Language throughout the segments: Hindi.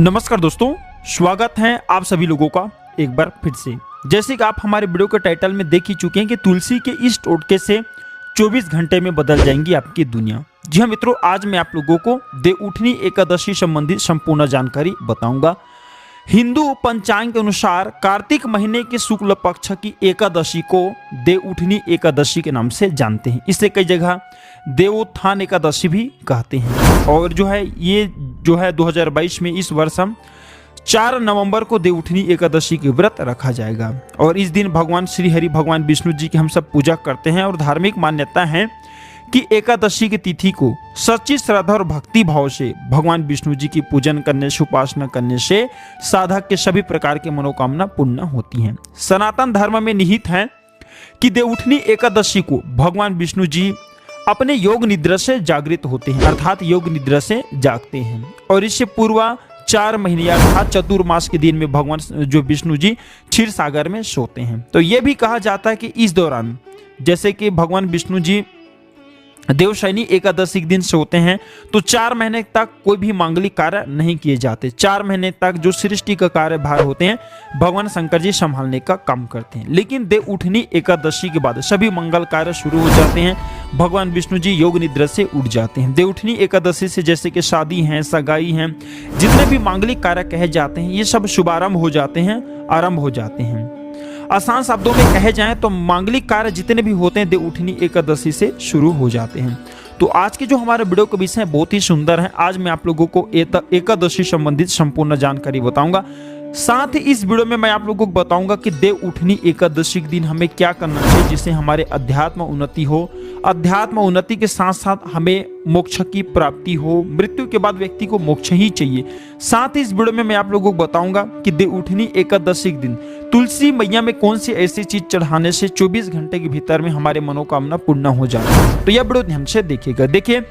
नमस्कार दोस्तों, स्वागत है आप सभी लोगों का एक बार फिर से। जैसे कि आप हमारे वीडियो के टाइटल में देख ही चुके हैं कि तुलसी के इस टोटके से 24 घंटे में बदल जाएंगी आपकी दुनिया। जी हाँ मित्रों, आज मैं आप लोगों को देवउठनी एकादशी संबंधित संपूर्ण जानकारी बताऊंगा। हिंदू पंचांग के अनुसार कार्तिक महीने के शुक्ल पक्ष की एकादशी को देवउठनी एकादशी के नाम से जानते हैं। इसे कई जगह देवोत्थान एकादशी भी कहते हैं। और ये 2022 में इस वर्ष हम 4 नवंबर को देवउठनी एकादशी के व्रत रखा जाएगा। और इस दिन भगवान श्री हरि भगवान विष्णु जी की हम सब पूजा करते हैं। और धार्मिक मान्यता है कि एकादशी की तिथि को सच्ची श्रद्धा और भक्ति भाव से भगवान विष्णु जी की पूजन करने से, उपासना करने से साधक के सभी प्रकार की मनोकामना पूर्ण होती हैं। सनातन धर्म में निहित है कि देवउठनी एकादशी को भगवान विष्णु जी अपने योग निद्रा से जागृत होते हैं, अर्थात योग निद्रा से जागते हैं। और इससे पूर्व 4 महीने अर्थात चतुर्मास के दिन में भगवान जो विष्णु जी क्षीर सागर में सोते हैं। तो यह भी कहा जाता है कि इस दौरान जैसे कि भगवान विष्णु जी देवशयनी एकादशी के दिन सोते हैं तो 4 महीने तक कोई भी मांगलिक कार्य नहीं किए जाते। 4 महीने तक जो सृष्टि का कार्यभार होते हैं भगवान शंकर जी संभालने का काम करते हैं। लेकिन देवउठनी एकादशी के बाद सभी मंगल कार्य शुरू हो जाते हैं। भगवान विष्णु जी योग निद्रा से उठ जाते हैं। देवउठनी एकादशी से जैसे कि शादी है, सगाई है, जितने भी मांगलिक कार्य कहे जाते हैं ये सब शुभारंभ हो जाते हैं, आरंभ हो जाते हैं। आसान शब्दों में कहे जाएं तो मांगलिक कार्य जितने भी होते हैं देवउठनी एकादशी से शुरू हो जाते हैं। तो आज के जो हमारे वीडियो का विषय बहुत ही सुंदर है। आज मैं आप लोगों को एकादशी संबंधित संपूर्ण जानकारी बताऊंगा। साथ ही इस वीडियो में मैं आप लोगों को बताऊंगा कि देवउठनी एकादशी के दिन हमें क्या करना चाहिए जिससे हमारे अध्यात्म उन्नति हो। अध्यात्म उन्नति के साथ साथ हमें मोक्ष की प्राप्ति हो। मृत्यु के बाद व्यक्ति को मोक्ष ही चाहिए। साथ ही इस वीडियो में मैं आप लोगों को बताऊंगा कि देवउठनी एकादशी के दिन तुलसी मैया में कौन सी ऐसी चीज चढ़ाने से 24 घंटे के भीतर में हमारे मनोकामना पूर्ण हो जाती है। तो यह वीडियो ध्यान से देखिएगा। देखिए,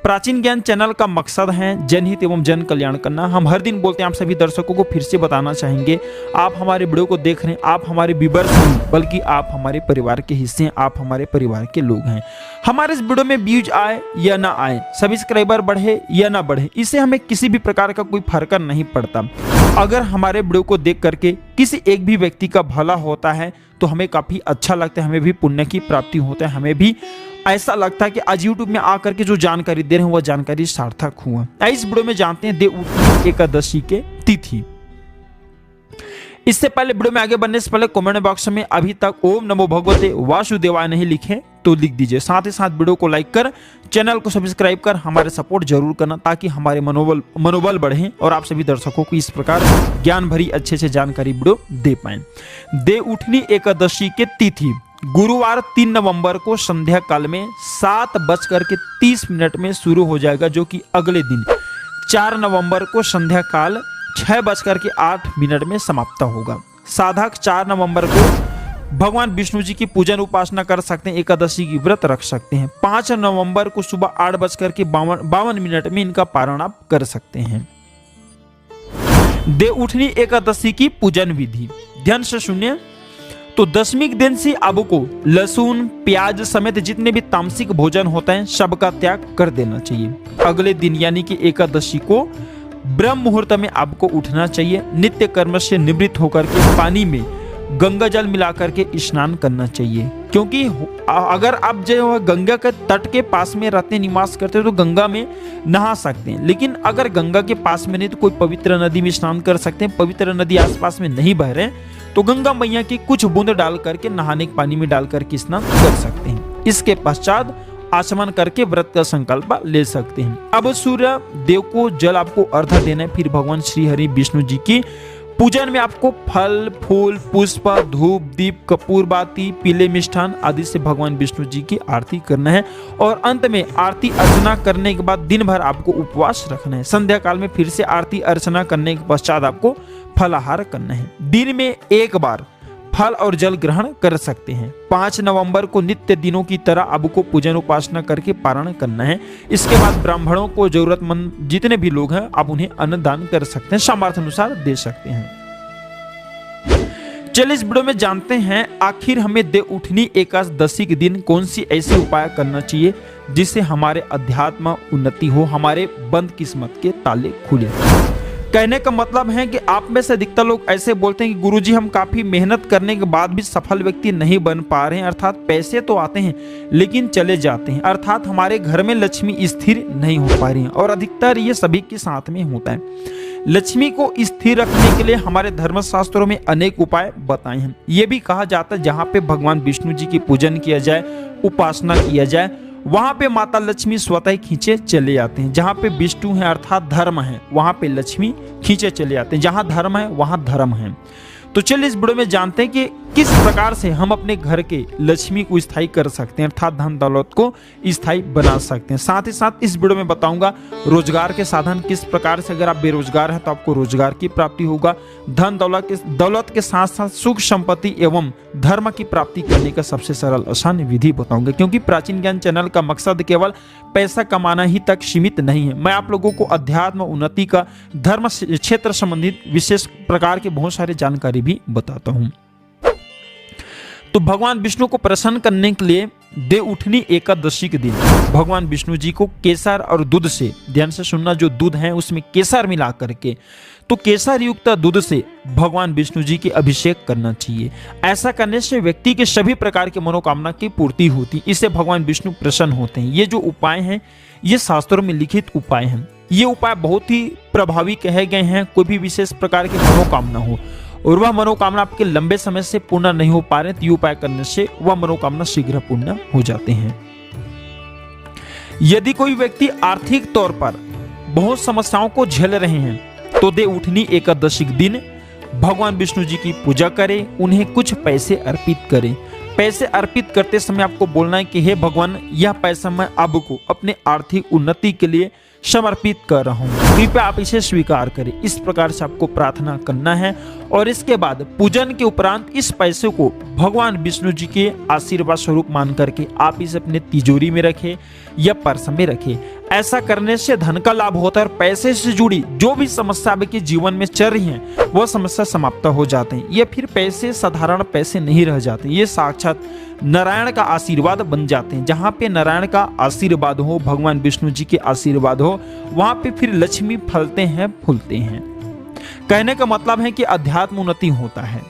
प्राचीन ज्ञान चैनल का मकसद है जनहित एवं जन कल्याण करना। हम हर दिन बोलते हैं, आप सभी दर्शकों को फिर से बताना चाहेंगे, आप हमारे वीडियो को देख रहे हैं, आप हमारे व्यूअर्स नहीं बल्कि आप हमारे परिवार के हिस्से हैं, आप हमारे परिवार के लोग हैं। हमारे इस वीडियो में व्यूज आए या ना आए, सब्सक्राइबर बढ़े या ना बढ़े, इससे हमें किसी भी प्रकार का कोई फर्क नहीं पड़ता। अगर हमारे वीडियो को देख करके किसी एक भी व्यक्ति का भला होता है तो हमें काफी अच्छा लगता है, हमें भी पुण्य की प्राप्ति होता है, हमें भी ऐसा लगता है कि आज YouTube में आकर के जो जानकारी दे रहे हैं वह जानकारी सार्थक हुआ। इस वीडियो में जानते हैं देवउठनी एकादशी के तिथि। इससे पहले वीडियो में आगे बढ़ने से पहले कमेंट बॉक्स में अभी तक ओम नमो भगवते वासुदेवाय नहीं लिखे तो लिख दीजिए। साथ ही साथ वीडियो को लाइक कर, चैनल को सब्सक्राइब कर हमारे सपोर्ट जरूर करना ताकि हमारे मनोबल बढ़े और आप सभी दर्शकों को इस प्रकार ज्ञान भरी अच्छे से जानकारी वीडियो दे पाए। देवउठनी एकादशी के तिथि गुरुवार 3 नवंबर को संध्या काल में 7:30 में शुरू हो जाएगा, जो कि अगले दिन 4 नवंबर को संध्या काल 6:08 में समाप्त होगा। साधक 4 नवंबर को भगवान विष्णु जी की पूजन उपासना कर सकते हैं, एकादशी की व्रत रख सकते हैं। 5 नवंबर को सुबह 8:52 में इनका पारण आप कर सकते हैं। देवउठनी एकादशी की पूजन विधि ध्यान से सुनिए। तो 10वीं के दिन से आपको लहसुन, प्याज समेत जितने भी तामसिक भोजन होता है सबका त्याग कर देना चाहिए। अगले दिन यानी कि एकादशी को ब्रह्म मुहूर्त में आपको उठना चाहिए। नित्य कर्म से निवृत्त होकर के पानी में गंगा जल मिलाकर के स्नान करना चाहिए, क्योंकि अगर आप जो गंगा के तट के पास में रहते निवास करते हो तो गंगा में नहा सकते हैं। लेकिन अगर गंगा के पास में नहीं तो कोई पवित्र नदी में स्नान कर सकते हैं। पवित्र नदी आसपास में नहीं बह रहे तो गंगा मैया की कुछ बूंद डाल करके नहाने के पानी में डाल करके स्नान कर सकते हैं। इसके पश्चात आचमन करके व्रत का संकल्प ले सकते हैं। अब सूर्य देव को जल आपको अर्घ्य देना है। फिर भगवान श्री हरि विष्णु जी की पूजन में आपको फल, फूल, पुष्प, धूप, दीप, कपूर बाती, पीले मिष्ठान आदि से भगवान विष्णु जी की आरती करना है। और अंत में आरती अर्चना करने के बाद दिन भर आपको उपवास रखना है। संध्या काल में फिर से आरती अर्चना करने के पश्चात आपको फलाहार करना है। दिन में एक बार फल और जल ग्रहण कर सकते हैं। 5 नवंबर को नित्य दिनों की तरह आपको पूजन उपासना करके पारण करना है। इसके बाद ब्राह्मणों को जरूरतमंद जितने भी लोग हैं आप उन्हें अन्नदान कर सकते हैं, सामर्थ्य अनुसार दे सकते हैं। चलिए इस वीडियो में जानते हैं आखिर हमें देवउठनी एकादशी के दिन कौन सी ऐसी उपाय करना चाहिए जिससे हमारे अध्यात्म उन्नति हो, हमारे बंद किस्मत के ताले खुले। कहने का मतलब है कि आप में से अधिकतर लोग ऐसे बोलते हैं कि गुरुजी हम काफी मेहनत करने के बाद भी सफल व्यक्ति नहीं बन पा रहे हैं, अर्थात पैसे तो आते हैं लेकिन चले जाते हैं, अर्थात हमारे घर में लक्ष्मी स्थिर नहीं हो पा रही है। और अधिकतर ये सभी के साथ में होता है। लक्ष्मी को स्थिर रखने के लिए हमारे धर्मशास्त्रों में अनेक उपाय बताए हैं। ये भी कहा जाता है जहाँ पे भगवान विष्णु जी की पूजन किया जाए, उपासना किया जाए, वहां पे माता लक्ष्मी स्वतः ही खींचे चले आते हैं। जहाँ पे विष्णु है अर्थात धर्म है, वहां पे लक्ष्मी खींचे चले आते हैं। जहाँ धर्म है वहां धर्म है। तो चलिए इस वीडियो में जानते हैं कि किस प्रकार से हम अपने घर के लक्ष्मी को स्थायी कर सकते हैं, अर्थात धन दौलत को स्थायी बना सकते हैं। साथ ही साथ इस वीडियो में बताऊंगा रोजगार के साधन किस प्रकार से, अगर आप बेरोजगार हैं तो आपको रोजगार की प्राप्ति होगा। धन दौलत के साथ साथ सुख संपत्ति एवं धर्म की प्राप्ति करने का सबसे सरल आसान विधि बताऊंगा, क्योंकि प्राचीन ज्ञान चैनल का मकसद केवल पैसा कमाना ही तक सीमित नहीं है। मैं आप लोगों को अध्यात्म उन्नति का, धर्म क्षेत्र संबंधित विशेष प्रकार के बहुत सारे जानकारी भी बताता हूं। तो भगवान विष्णु को प्रसन्न करने के लिए देवउठनी एकादशी के दिन भगवान विष्णु जी को केसर और दूध से, ध्यान से सुनना, जो दूध है उसमें केसर मिला करके, तो केसर युक्त दूध से भगवान विष्णु जी की अभिषेक करना चाहिए। ऐसा करने से व्यक्ति के सभी प्रकार के मनोकामना की पूर्ति होती, इससे भगवान विष्णु प्रसन्न होते हैं। ये जो उपाय हैं ये शास्त्रों में लिखित उपाय हैं। ये उपाय बहुत ही प्रभावी कहे गए हैं। कोई भी विशेष प्रकार की मनोकामना हो और वह मनोकामना आपके लंबे समय से पूर्ण नहीं हो पा रहे, तो ये उपाय करने से वह मनोकामना शीघ्र पूर्ण हो जाते हैं। यदि कोई व्यक्ति आर्थिक तौर पर बहुत समस्याओं को झेल रहे हैं तो देवउठनी एकादशी के दिन भगवान विष्णु जी की पूजा करें, उन्हें कुछ पैसे अर्पित करें। पैसे अर्पित करते समय आपको बोलना है कि हे भगवान, यह पैसा मैं आपको अपने आर्थिक उन्नति के लिए समर्पित कर रहा हूँ, कृपया आप इसे स्वीकार करें। इस प्रकार से आपको प्रार्थना करना है और इसके बाद पूजन के उपरांत इस पैसे को भगवान विष्णु जी के आशीर्वाद स्वरूप मान करके आप इसे अपने तिजोरी में रखें या पर्स में रखें। ऐसा करने से धन का लाभ होता है और पैसे से जुड़ी जो भी समस्या आपके जीवन में चल रही है वह समस्या समाप्त हो जाते हैं। ये फिर पैसे साधारण पैसे नहीं रह जाते, ये साक्षात नारायण का आशीर्वाद बन जाते हैं। जहाँ पे नारायण का आशीर्वाद हो, भगवान विष्णु जी के आशीर्वाद हो, वहां पे फिर लक्ष्मी फलते हैं, फूलते हैं। कहने का मतलब है कि अध्यात्म उन्नति होता है।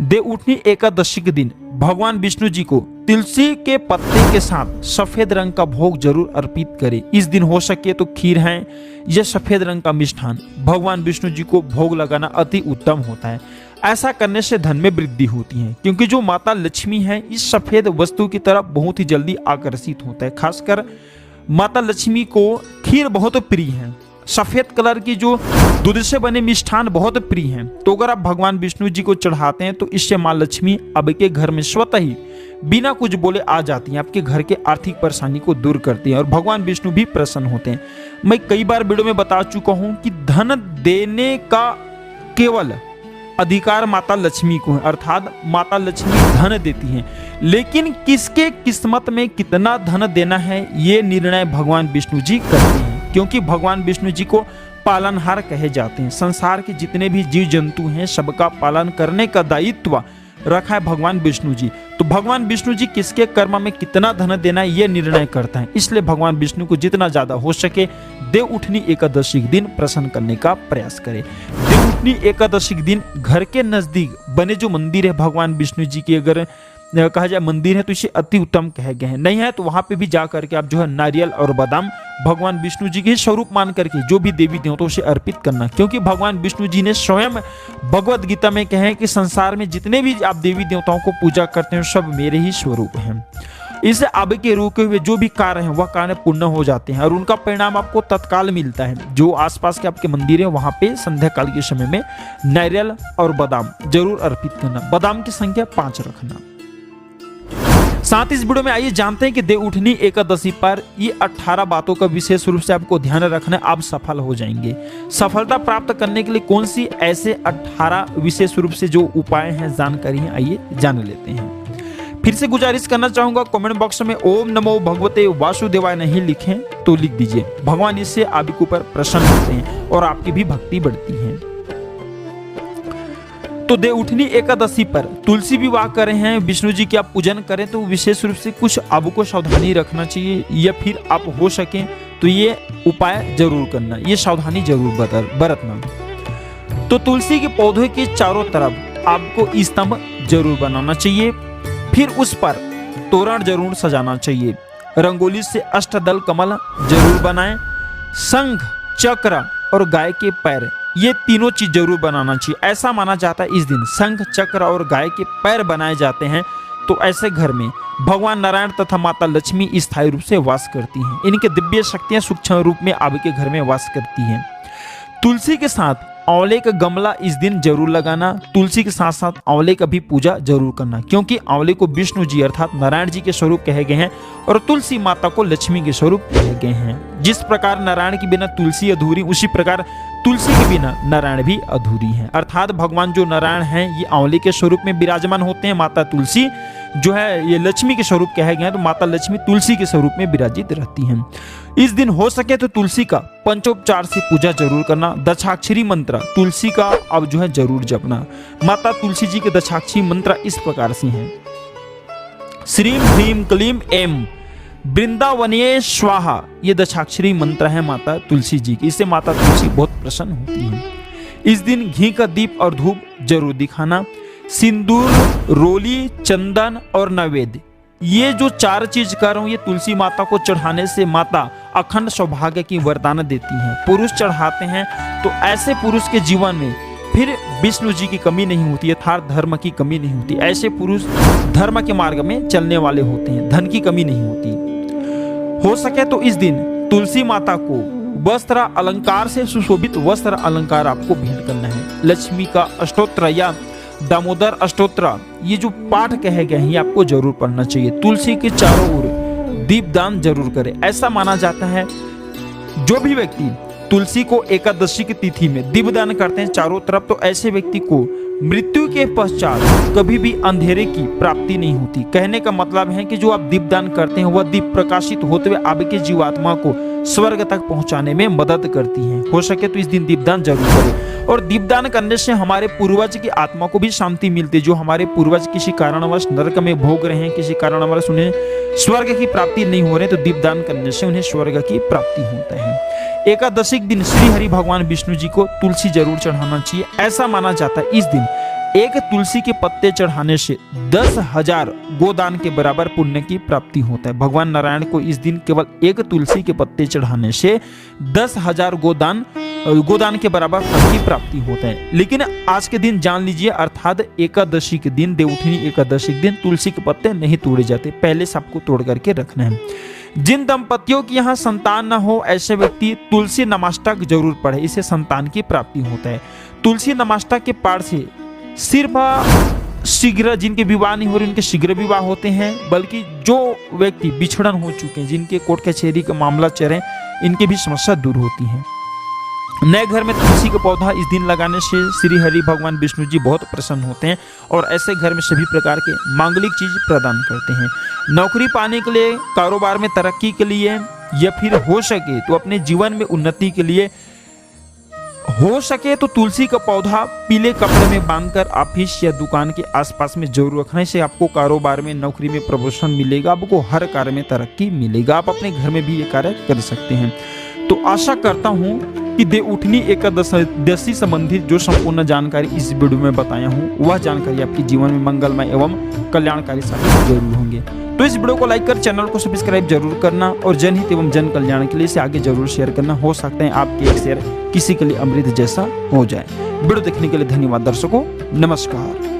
देवउठनी एकादशी के दिन भगवान विष्णु जी को तुलसी के पत्ते के साथ सफेद रंग का भोग जरूर अर्पित करें। इस दिन हो सके तो खीर है या सफेद रंग का मिष्ठान भगवान विष्णु जी को भोग लगाना अति उत्तम होता है। ऐसा करने से धन में वृद्धि होती है, क्योंकि जो माता लक्ष्मी है इस सफेद वस्तु की तरफ बहुत ही जल्दी आकर्षित होता है। खासकर माता लक्ष्मी को खीर बहुत प्रिय है, सफेद कलर की जो दूध से बने मिष्ठान बहुत प्रिय हैं। तो अगर आप भगवान विष्णु जी को चढ़ाते हैं तो इससे माँ लक्ष्मी आपके घर में स्वतः ही बिना कुछ बोले आ जाती हैं, आपके घर के आर्थिक परेशानी को दूर करती हैं और भगवान विष्णु भी प्रसन्न होते हैं। मैं कई बार वीडियो में बता चुका हूं कि धन देने का केवल अधिकार माता लक्ष्मी को है, अर्थात माता लक्ष्मी धन देती हैं, लेकिन किसके किस्मत में कितना धन देना है ये निर्णय भगवान विष्णु जी करते हैं, क्योंकि भगवान विष्णु जी को पालनहार कहे जाते हैं। संसार के जितने भी जीव जंतु हैं सबका पालन करने का दायित्व रखा है भगवान विष्णु जी। तो भगवान विष्णु जी किसके कर्म में कितना धन देना है ये निर्णय करता है। इसलिए भगवान विष्णु को जितना ज्यादा हो सके देवउठनी एकादशी के दिन प्रसन्न करने का प्रयास करें। देवउठनी एकादशी के दिन घर के नजदीक बने जो मंदिर है भगवान विष्णु जी की, अगर कहा जाए मंदिर है तो इसे अति उत्तम कहे गए हैं। नहीं है तो वहां पे भी जा करके आप जो है नारियल और बादाम भगवान विष्णु जी के स्वरूप मान करके जो भी देवी देवताओं से अर्पित करना, क्योंकि भगवान विष्णु जी ने स्वयं भगवत गीता में कहे कि संसार में जितने भी आप देवी देवताओं को पूजा करते हैं सब मेरे ही स्वरूप हैं। इससे आपके रुके हुए जो भी कार्य हैं वह कार्य पूर्ण हो जाते हैं और उनका परिणाम आपको तत्काल मिलता है। जो आसपास के आपके मंदिर है वहां पे संध्या काल के समय में नारियल और बादाम जरूर अर्पित करना। बादाम की संख्या 5 रखना। साथ इस वीडियो में आइए जानते हैं कि देवउठनी एकादशी पर ये 18 बातों का विशेष रूप से आपको ध्यान रखना है, आप सफल हो जाएंगे। सफलता प्राप्त करने के लिए कौन सी ऐसे 18 विशेष रूप से जो उपाय हैं, जानकारी है, आइए जान लेते हैं। फिर से गुजारिश करना चाहूंगा कमेंट बॉक्स में ओम नमो भगवते वासुदेवाय नहीं लिखें तो लिख दीजिए। भगवान इससे आपके ऊपर प्रसन्न होते हैं और आपकी भी भक्ति बढ़ती है। तो देवउठनी एकादशी पर तुलसी विवाह करें हैं, विष्णु जी की आप पूजन करें तो विशेष रूप से कुछ आपको सावधानी रखना चाहिए, या फिर आप हो सके तो ये उपाय जरूर करना, ये सावधानी जरूर बरतना। तो तुलसी के पौधे के चारों तरफ आपको स्तंभ जरूर बनाना चाहिए, फिर उस पर तोरण जरूर सजाना चाहिए, रंगोली से अष्टदल कमल जरूर बनाएं, शंख, चक्र और गाय के पैर, ये तीनों चीज जरूर बनाना चाहिए। ऐसा माना जाता है इस दिन शंख, चक्र और गाय के पैर बनाए जाते हैं तो ऐसे घर में भगवान नारायण तथा माता लक्ष्मी स्थायी रूप से वास करती हैं। इनके दिव्य शक्तियां सूक्ष्म रूप में आपके घर में वास करती हैं। तुलसी के साथ आंवले का गमला इस दिन जरूर लगाना। तुलसी के साथ साथ आंवले का भी पूजा जरूर करना, क्योंकि आंवले को विष्णु जी अर्थात नारायण जी के स्वरूप कहे गए हैं और तुलसी माता को लक्ष्मी के स्वरूप कहे गए हैं। जिस प्रकार नारायण के बिना तुलसी अधूरी, उसी प्रकार तुलसी के बिना नारायण भी अधूरी है। अर्थात भगवान जो नारायण हैं ये आंवले के स्वरूप में विराजमान होते हैं, माता तुलसी जो है ये लक्ष्मी के स्वरूप कहे गए हैं, तो माता लक्ष्मी तुलसी के स्वरूप में विराजित रहती हैं। इस दिन हो सके तो तुलसी का पंचोपचार से पूजा जरूर करना। दशाक्षरी मंत्र तुलसी का अब जो है जरूर जपना। माता तुलसी जी के दशाक्षरी मंत्र इस प्रकार से हैं: श्रीम ह्रीम क्लीम एम वृंदावनीय स्वाहा। ये दशाक्षरी मंत्र है माता तुलसी जी की। इससे माता तुलसी बहुत प्रसन्न होती है। इस दिन घी का दीप और धूप जरूर दिखाना। सिंदूर, रोली, चंदन और नैवेद्य, ये जो चार चीज कर रहा हूं ये तुलसी माता को चढ़ाने से माता अखंड सौभाग्य की वरदान देती हैं। पुरुष चढ़ाते हैं तो ऐसे पुरुष के जीवन में फिर विष्णु जी की कमी नहीं होती, यथार्थ धर्म की कमी नहीं होती। ऐसे पुरुष धर्म के मार्ग में चलने वाले होते हैं, धन की कमी नहीं होती। हो सके तो इस दिन तुलसी माता को वस्त्र अलंकार से सुशोभित वस्त्र अलंकार आपको भेंट करना है। लक्ष्मी का अष्टोत्र या दामोदर अष्टोत्र ये जो पाठ कहे गए हैं ये आपको जरूर पढ़ना चाहिए। तुलसी के चारों ओर दीपदान जरूर करें। ऐसा माना जाता है जो भी व्यक्ति तुलसी को एकादशी की तिथि में दीपदान करते हैं चारों तरफ, तो ऐसे व्यक्ति को मृत्यु के पश्चात कभी भी अंधेरे की प्राप्ति नहीं होती। कहने का मतलब है कि जो आप दीपदान करते हैं वह दीप प्रकाशित होते हुए आपके जीवात्मा को स्वर्ग तक पहुंचाने में मदद करती हैं। हो सके तो इस दिन दीपदान जरूर करें। और दीपदान करने से हमारे पूर्वज की आत्मा को भी शांति मिलती है। जो हमारे पूर्वज किसी कारणवश नरक में भोग रहे हैं, किसी कारणवश उन्हें स्वर्ग की प्राप्ति नहीं हो रही, तो दीपदान करने से उन्हें स्वर्ग की प्राप्ति होता है। एकादशी के दिन श्री हरि भगवान विष्णु जी को तुलसी जरूर चढ़ाना चाहिए। ऐसा माना जाता है इस दिन एक तुलसी के पत्ते चढ़ाने से 10,000 गोदान के बराबर पुण्य की प्राप्ति होता है। भगवान नारायण को इस दिन केवल एक तुलसी के पत्ते चढ़ाने से 10,000 गोदान के बराबर फल की प्राप्ति होता है। लेकिन आज के दिन जान लीजिए, अर्थात एकादशी के दिन, देवउठनी एकादशी के दिन तुलसी के पत्ते नहीं तोड़े जाते, पहले से आपको तोड़ करके रखना है। जिन दंपतियों की यहाँ संतान न हो ऐसे व्यक्ति तुलसी नमाष्टक जरूर पढ़े, इससे संतान की प्राप्ति होता है। तुलसी नमाष्टक के पाठ से सिर्फ शीघ्र जिनके विवाह नहीं हो रहे उनके शीघ्र विवाह होते हैं, बल्कि जो व्यक्ति बिछड़न हो चुके हैं, जिनके कोर्ट कचहरी का मामला चल रहे हैं, इनकी भी समस्या दूर होती है। नए घर में तुलसी का पौधा इस दिन लगाने से श्री हरि भगवान विष्णु जी बहुत प्रसन्न होते हैं और ऐसे घर में सभी प्रकार के मांगलिक चीज प्रदान करते हैं। नौकरी पाने के लिए, कारोबार में तरक्की के लिए, या फिर हो सके तो अपने जीवन में उन्नति के लिए, हो सके तो तुलसी का पौधा पीले कपड़े में बांधकर ऑफिस या दुकान के आसपास में जरूर रखने से आपको कारोबार में, नौकरी में प्रमोशन मिलेगा, आपको हर कार्य में तरक्की मिलेगा। आप अपने घर में भी ये कार्य कर सकते हैं। तो आशा करता हूँ कि देवउठनी एकादशी संबंधित जो संपूर्ण जानकारी इस वीडियो में बताया हूँ वह जानकारी आपके जीवन में मंगलमय एवं कल्याणकारी साबित जरूर होंगे। तो इस वीडियो को लाइक कर चैनल को सब्सक्राइब जरूर करना और जनहित एवं जन कल्याण के लिए इसे आगे जरूर शेयर करना। हो सकता है आपके एक शेयर किसी के लिए अमृत जैसा हो जाए। वीडियो देखने के लिए धन्यवाद दर्शकों, नमस्कार।